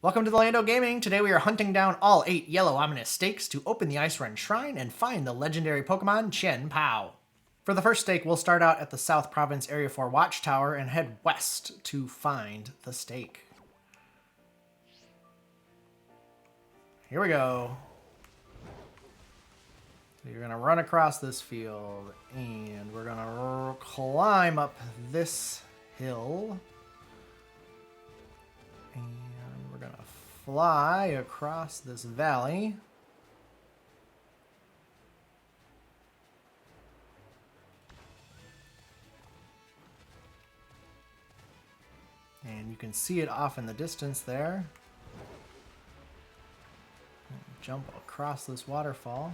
Welcome to the Lando Gaming. Today we are hunting down all 8 yellow ominous stakes to open the Icerend Shrine and find the legendary Pokémon Chien-Pao. For the first stake, we'll start out at the South Province Area 4 Watchtower and head west to find the stake. Here we go. So you're going to run across this field and we're going to climb up this hill. And we're going to fly across this valley. And you can see it off in the distance there. Jump across this waterfall.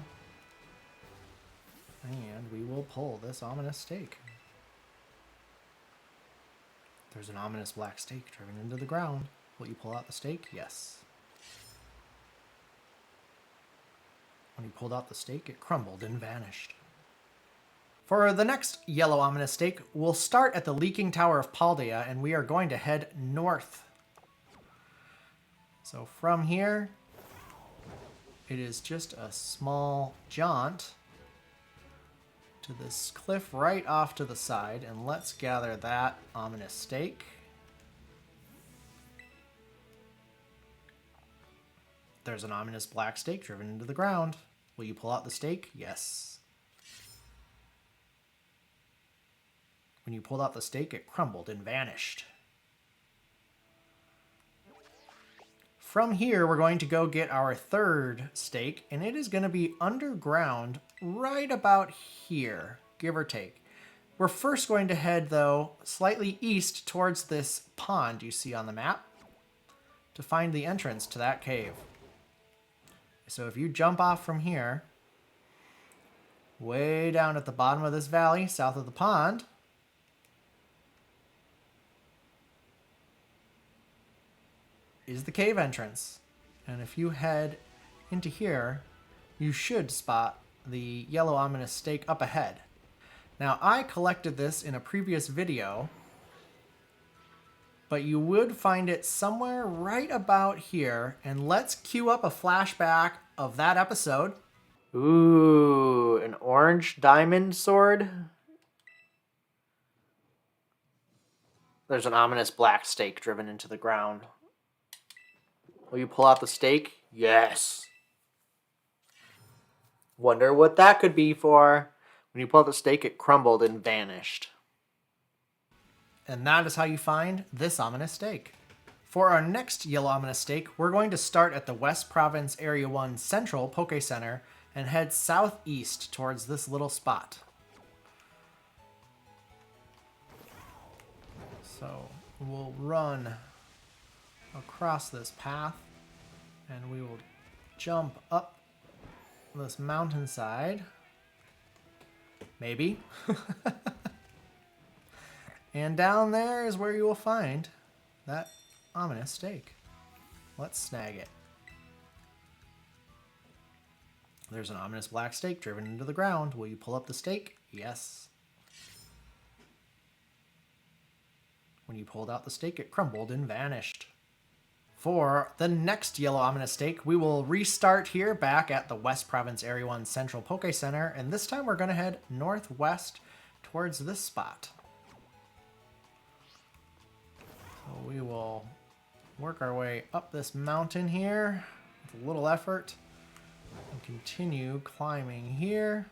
And we will pull this ominous stake. There's an ominous black stake driven into the ground. Will you pull out the stake? Yes. When you pulled out the stake, it crumbled and vanished. For the next yellow ominous stake, we'll start at the Leaking Tower of Paldea, and we are going to head north. So from here, it is just a small jaunt to this cliff right off to the side, and let's gather that ominous stake. There's an ominous black stake driven into the ground. Will you pull out the stake? Yes. When you pulled out the stake, it crumbled and vanished. From here, we're going to go get our third stake, and it is going to be underground right about here, give or take. We're first going to head, though, slightly east towards this pond you see on the map to find the entrance to that cave. So if you jump off from here, way down at the bottom of this valley, south of the pond, is the cave entrance. And if you head into here, you should spot the yellow ominous stake up ahead. Now, I collected this in a previous video, but you would find it somewhere right about here. And let's cue up a flashback of that episode. Ooh, an orange diamond sword. There's an ominous black stake driven into the ground. Will you pull out the stake? Yes. Wonder what that could be for. When you pull out the stake, it crumbled and vanished. And that is how you find this ominous stake. For our next yellow ominous stake, we're going to start at the West Province Area 1 Central Poké Center and head southeast towards this little spot. So we'll run across this path and we will jump up this mountainside. Maybe. And down there is where you will find that ominous stake. Let's snag it. There's an ominous black stake driven into the ground. Will you pull up the stake? Yes. When you pulled out the stake, it crumbled and vanished. For the next yellow ominous stake, we will restart here back at the West Province Area 1 Central Poké Center, and this time we're going to head northwest towards this spot. So we will work our way up this mountain here with a little effort and continue climbing here.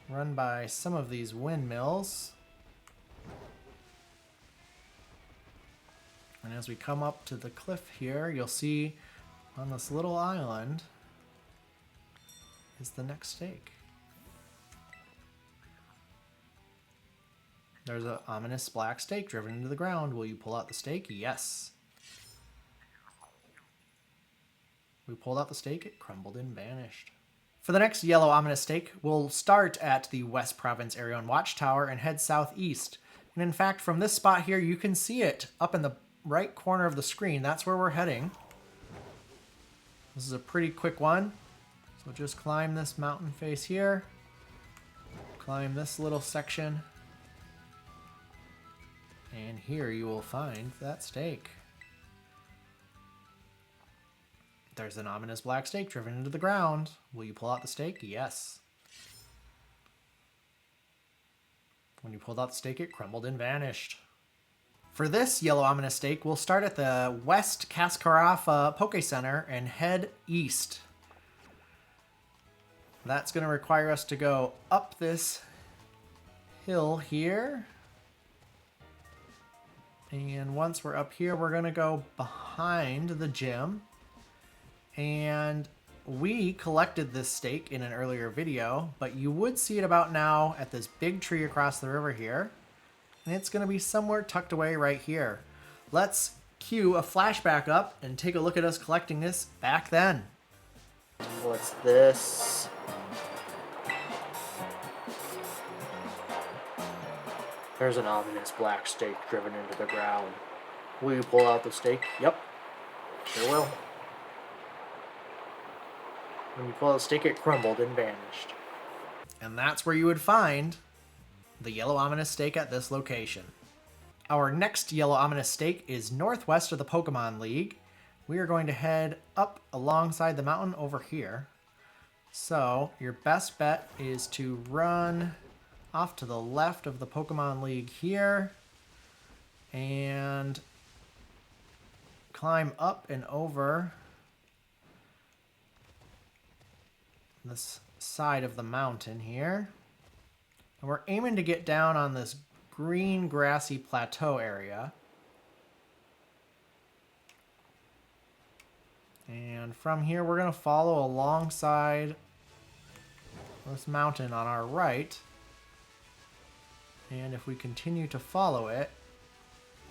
Run by some of these windmills. And as we come up to the cliff here, you'll see on this little island is the next stake. There's an ominous black stake driven into the ground. Will you pull out the stake? Yes. We pulled out the stake, it crumbled and vanished. For the next yellow ominous stake, we'll start at the West Province Area 1 Watchtower and head southeast. And in fact, from this spot here, you can see it up in the right corner of the screen. That's where we're heading. This is a pretty quick one. So just climb this mountain face here. Climb this little section. And here you will find that stake. There's an ominous black stake driven into the ground. Will you pull out the stake? Yes. When you pulled out the stake, it crumbled and vanished. For this yellow ominous stake, we'll start at the West Cascaraffa Poke Center and head east. That's going to require us to go up this hill here. And once we're up here, we're going to go behind the gym. And we collected this stake in an earlier video, but you would see it about now at this big tree across the river here. And it's going to be somewhere tucked away right here. Let's cue a flashback up and take a look at us collecting this back then. What's this? There's an ominous black stake driven into the ground. Will you pull out the stake? Yep. Sure will. When you pull out the stake, it crumbled and vanished. And that's where you would find the yellow ominous stake at this location. Our next yellow ominous stake is northwest of the Pokemon League. We are going to head up alongside the mountain over here. So your best bet is to run off to the left of the Pokemon League here and climb up and over this side of the mountain here. And we're aiming to get down on this green grassy plateau area. And from here we're going to follow alongside this mountain on our right. And if we continue to follow it,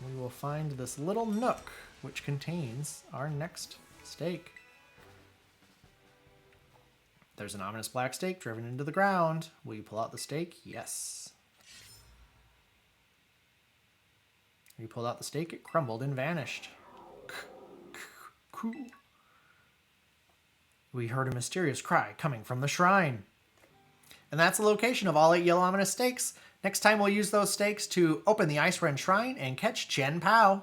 we will find this little nook which contains our next stake. There's an ominous black stake driven into the ground. Will you pull out the stake? Yes. You pulled out the stake, it crumbled and vanished. We heard a mysterious cry coming from the shrine. And that's the location of all 8 yellow ominous stakes. Next time we'll use those stakes to open the Icerend Shrine and catch Chien-Pao.